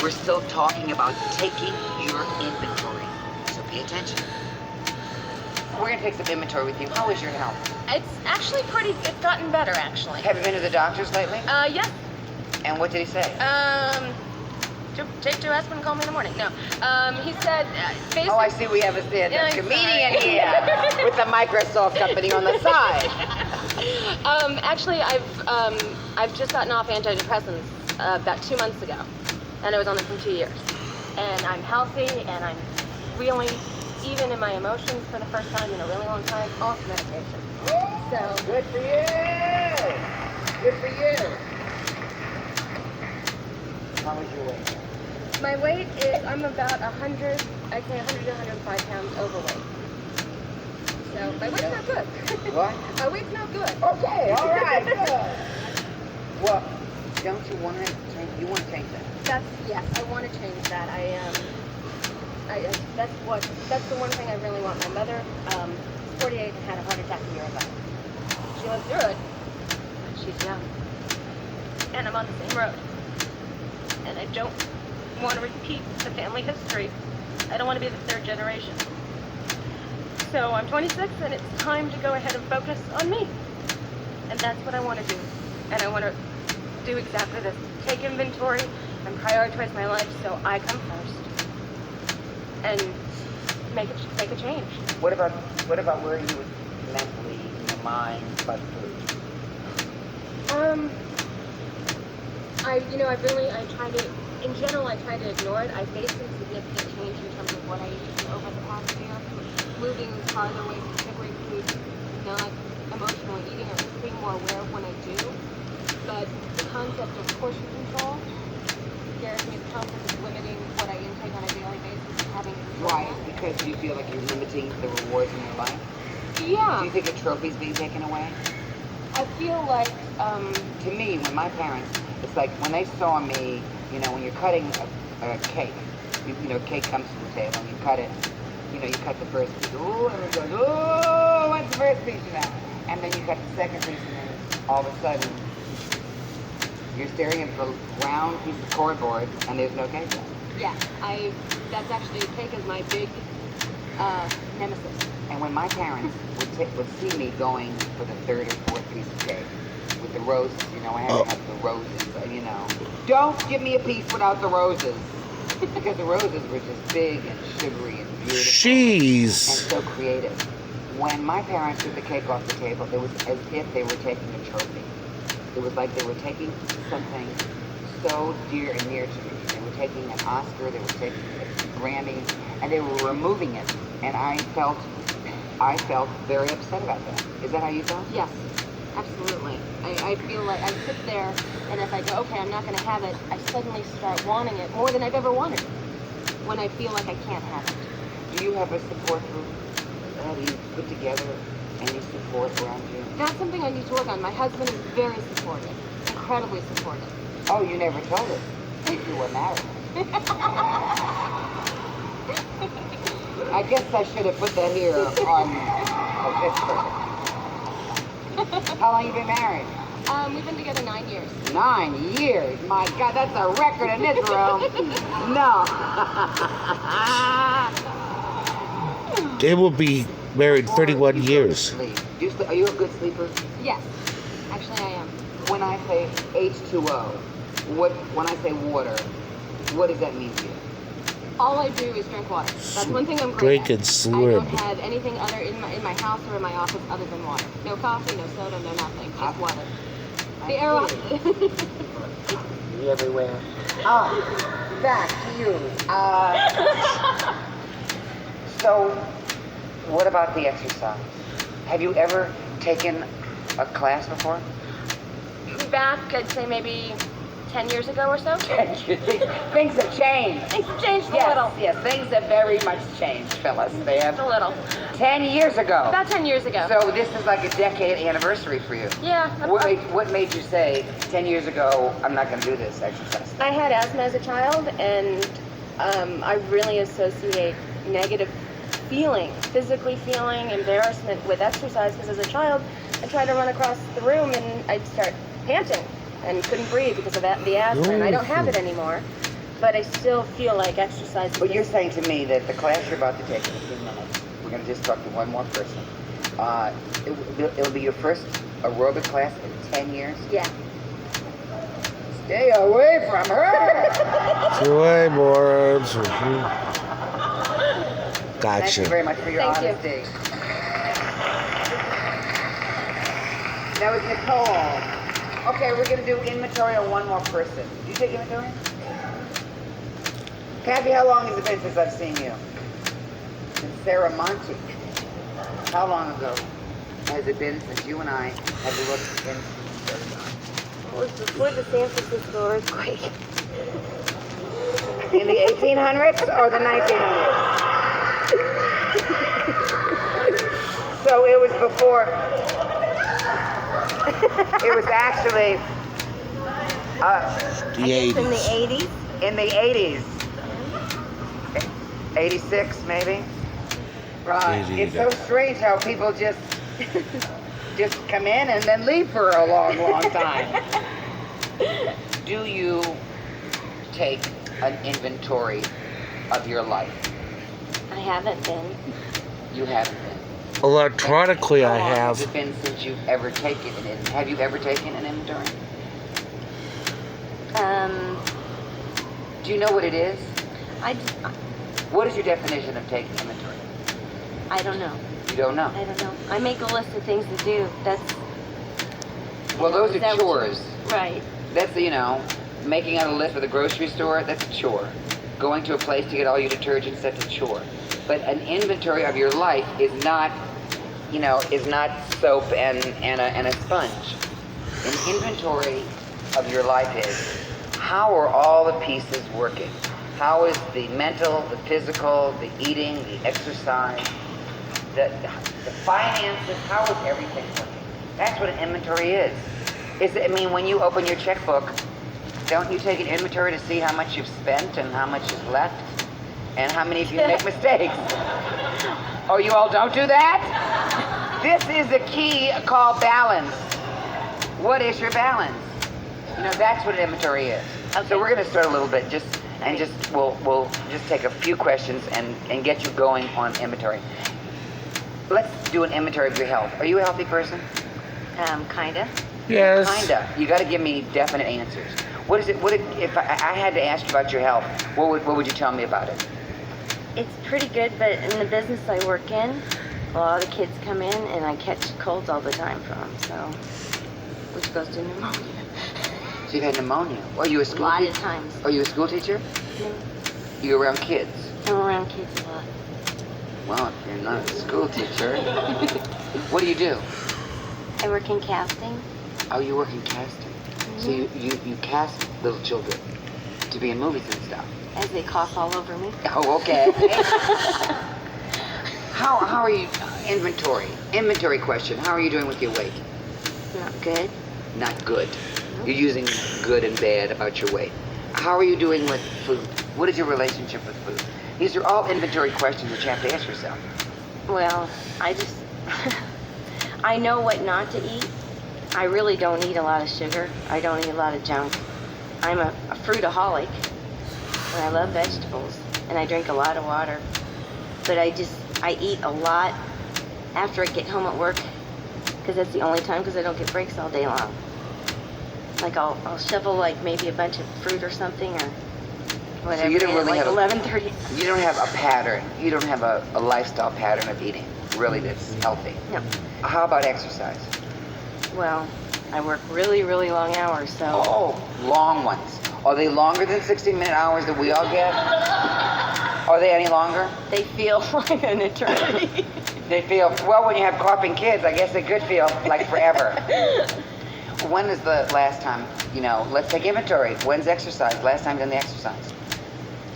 We're still talking about taking your inventory. So pay attention. We're going to take some inventory with you. How is your health? It's actually it's gotten better, actually. Have you been to the doctors lately? Yeah. And what did he say? Take two aspirin and call me in the morning. No. He said, basically... Oh, I see we have a stand-up comedian here with the Microsoft company on the side. Actually, I've just gotten off antidepressants about 2 months ago. And I was on them for 2 years. And I'm healthy, and I'm really, even in my emotions for the first time in a really long time, off medication. So... Good for you! Good for you! How was your weight? My weight is, I'm about 100, I'd say 100 to 105 pounds overweight. So my weight's not good. What? My weight's not good. Okay, all right, good. Well, don't you want to change? You want to change that? Yes, I want to change that. That's the one thing I really want. My mother, 48, and had a heart attack a year ago. She lived through it, but she's young, and I'm on the same road. And I don't want to repeat the family history. I don't want to be the third generation. So I'm 26, and it's time to go ahead and focus on me. And that's what I want to do. And I want to do exactly this. Take inventory and prioritize my life so I come first. And make a change. What about where you would mentally, in your mind, but food? I try to ignore it. I faced some significant change in terms of what I eat over the past year. Moving farther away from sugary food, not emotionally eating or just being more aware of when I do. But the concept of portion control scares me. The concept of limiting what I intake on a daily basis and having control. Why? Because you feel like you're limiting the rewards in your life? Yeah. Do you think a trophy's being taken away? I feel like, To me, when my parents, it's like when they saw me, you know, when you're cutting a cake, cake comes to the table and you cut it, you cut the first piece, ooh, and it goes, ooh, what's the first piece of that? And then you cut the second piece and then all of a sudden, you're staring at the round piece of cardboard and there's no cake left. yeah, that's actually, cake is my big nemesis. And when my parents would see me going for the third or fourth piece of cake with the roses, I had to have the roses, Don't give me a piece without the roses. Because the roses were just big and sugary and beautiful. And so creative. When my parents took the cake off the table, it was as if they were taking a trophy. It was like they were taking something so dear and near to me. They were taking an Oscar, they were taking a Grammy, and they were removing it. And I felt very upset about that. Is that how you felt? Yes, absolutely. I feel like I sit there, and if I go, okay, I'm not going to have it, I suddenly start wanting it more than I've ever wanted it, when I feel like I can't have it. Do you have a support group? Have you put together any support around you? That's something I need to work on. My husband is very supportive, incredibly supportive. Oh, you never told us if you were married. I guess I should have put that here on a picture. How long have you been married? We've been together 9 years. 9 years? My God, that's a record in this room. No. They will be married 31 years. Are you a good sleeper? Yes, actually I am. When I say H2O, when I say water, what does that mean to you? All I do is drink water. That's one thing I'm great Drink at. and swim. I don't have anything other in my house or in my office other than water. No coffee, no soda, no nothing. Just water. The air. You everywhere. Oh, back to you. So, what about the exercise? Have you ever taken a class before? Back, I'd say maybe 10 years ago or so. 10 years. Things have changed. Things have changed a little. Yes, things have very much changed, Phyllis. They have. A little. 10 years ago. About 10 years ago. So this is like a decade anniversary for you. Yeah. What made you say 10 years ago, I'm not going to do this exercise? I had asthma as a child, and I really associate negative feeling, physically feeling embarrassment with exercise, because as a child, I'd try to run across the room and I'd start panting. and couldn't breathe because of the asthma. And I don't have it anymore, but I still feel like exercise. But you're saying to me that the class you're about to take in a few minutes, we're going to just talk to one more person. It'll be your first aerobic class in 10 years? Yeah. Stay away from her! Stay away, boards. Gotcha. Thank you very much for your Thank you. honesty. That was Nicole. Okay, we're going to do inventory on one more person. Did you take inventory? Kathy, how long has it been since I've seen you? And Sarah Monty. How long ago has it been since you and I have looked into It was before the San Francisco earthquake. in the 1800s or the 1900s? So it was before. It was actually The In the 80s. 80s. in the 80s. 86 maybe? Right. 80, It's so strange how people just come in and then leave for a long, long time. Do you take an inventory of your life? I haven't been. You haven't been. Electronically, I How long have. has it been since you've ever taken it? Have you ever taken an inventory? Do you know what it is? What is your definition of taking inventory? I don't know. You don't know. I don't know. I make a list of things to do. That's. Well, those Is are that what you- chores. Right. That's, making out a list for the grocery store, that's a chore. Going to a place to get all your detergents, that's a chore. But an inventory of your life is not, is not soap and a sponge. An inventory of your life is, how are all the pieces working? How is the mental, the physical, the eating, the exercise, the finances, how is everything working? That's what an inventory is. When you open your checkbook, don't you take an inventory to see how much you've spent and how much is left? And how many of you make mistakes? Oh, you all don't do that? This is a key called balance. What is your balance? That's what an inventory is. Okay. So we're going to start a little bit, we'll just take a few questions and get you going on inventory. Let's do an inventory of your health. Are you a healthy person? Kinda. Yes. Kinda. You got to give me definite answers. If I had to ask you about your health, what would you tell me about it? It's pretty good, but in the business I work in, a lot of the kids come in and I catch colds all the time from them, so, which goes to pneumonia. So you've had pneumonia. Are you a A school lot teacher? of times. Are you a school teacher? You're around kids. I'm around kids a lot. Well, if you're not a school teacher, what do you do? I work in casting. Oh, you work in casting. So you cast little children to be in movies and stuff. As they cough all over me. Oh, okay. How are you? Inventory question. How are you doing with your weight? Not good. Not good. You're using good and bad about your weight. How are you doing with food? What is your relationship with food? These are all inventory questions that you have to ask yourself. Well, I know what not to eat. I really don't eat a lot of sugar. I don't eat a lot of junk. I'm a fruitaholic, and I love vegetables, and I drink a lot of water. But I eat a lot after I get home at work, because that's the only time, because I don't get breaks all day long. Like I'll shovel maybe a bunch of fruit or something, or whatever. So you don't really at have 11:30. You don't have a pattern. You don't have a lifestyle pattern of eating, really, that's healthy. No. How about exercise? Well, I work really, really long hours, so. Oh, long ones. Are they longer than 60-minute hours that we all get? Are they any longer? They feel like an eternity. They feel, well, when you have coughing kids, I guess it could feel like forever. When is the last time, let's take inventory. When's exercise? Last time you done the exercise?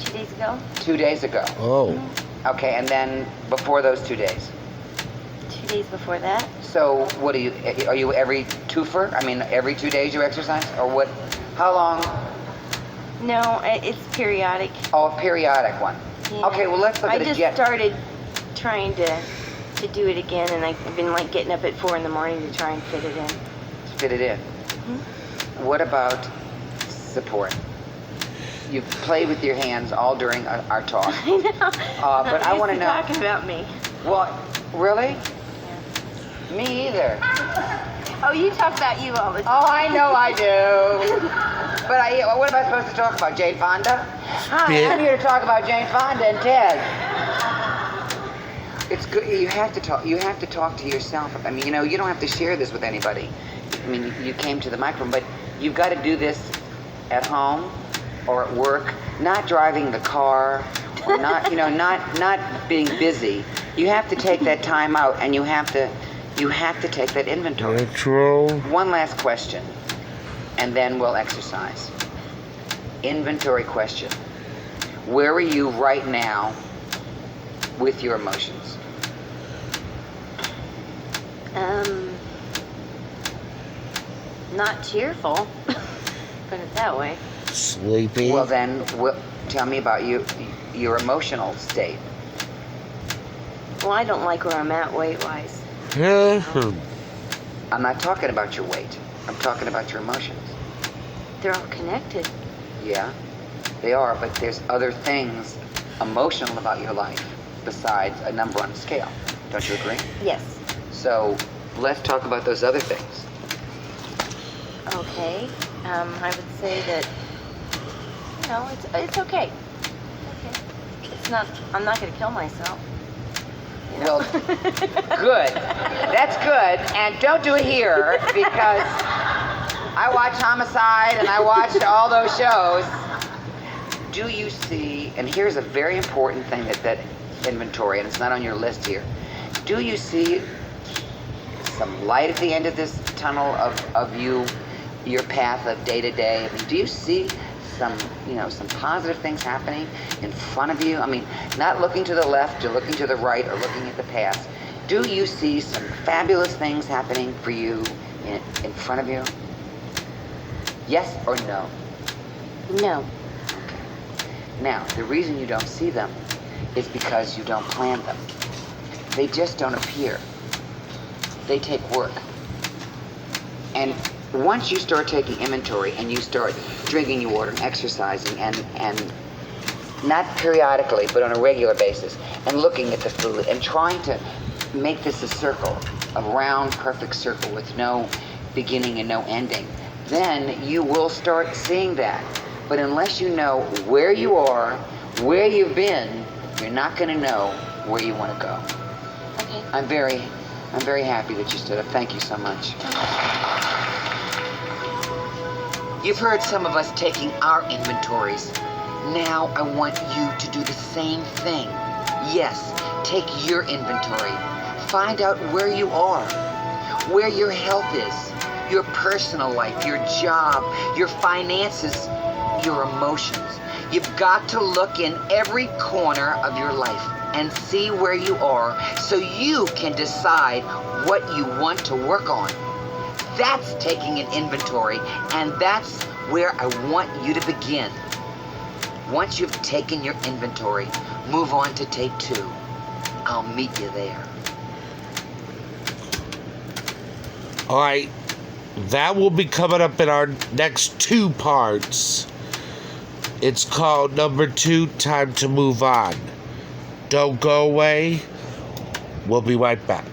2 days ago. 2 days ago. Oh. Okay, and then before those 2 days? 2 days before that. So what are you every twofer? Every 2 days you exercise? Or what, how long? No, it's periodic. Oh, a periodic one. Yeah. Okay, well, let's look at I a just started trying to do it again, and I've been getting up at 4 in the morning to try and fit it in. Fit it in. What about support? You've played with your hands all during our talk. I know. But I want to know. Talking about me. Well, really? Yeah. Me either. Oh, you talk about you all the time. Oh, I know I do. But what am I supposed to talk about? Jane Fonda? Hi, I'm here to talk about Jane Fonda and Ted. It's good. You have to talk. You have to talk to yourself. I mean, you don't have to share this with anybody. I mean, you came to the microphone, but you've got to do this at home or at work. Not driving the car, or not, not being busy. You have to take that time out, and you have to take that inventory. Natural. One last question, and then we'll exercise. Inventory question. Where are you right now with your emotions? Not cheerful. Put it that way. Sleepy. Well, then, tell me about your emotional state. Well, I don't like where I'm at weight-wise. I'm not talking about your weight. I'm talking about your emotions. They're all connected. Yeah, they are, but there's other things emotional about your life besides a number on a scale. Don't you agree? Yes. So let's talk about those other things. Okay. I would say that, it's okay. Okay. It's not, I'm not going to kill myself. Well, good. That's good. And don't do it here, because I watch Homicide and I watched all those shows. Do you see, and here's a very important thing that inventory, and it's not on your list here. Do you see some light at the end of this tunnel of your path of day to day? I mean, do you see some positive things happening in front of you? I mean, not looking to the left or looking to the right or looking at the past. Do you see some fabulous things happening for you in front of you? Yes or no? No. Now, the reason you don't see them is because you don't plan them. They just don't appear. They take work. And once you start taking inventory and you start drinking your water and exercising and not periodically but on a regular basis and looking at the food and trying to make this a circle, a round perfect circle with no beginning and no ending, then you will start seeing that. But unless you know where you are, where you've been, you're not going to know where you want to go. Okay. I'm very happy that you stood up. Thank you so much. You've heard some of us taking our inventories. Now I want you to do the same thing. Yes, take your inventory. Find out where you are, where your health is, your personal life, your job, your finances, your emotions. You've got to look in every corner of your life and see where you are so you can decide what you want to work on. That's taking an inventory, and that's where I want you to begin. Once you've taken your inventory, move on to take 2. I'll meet you there. All right. That will be coming up in our next 2 parts. It's called number 2, Time to Move On. Don't go away. We'll be right back.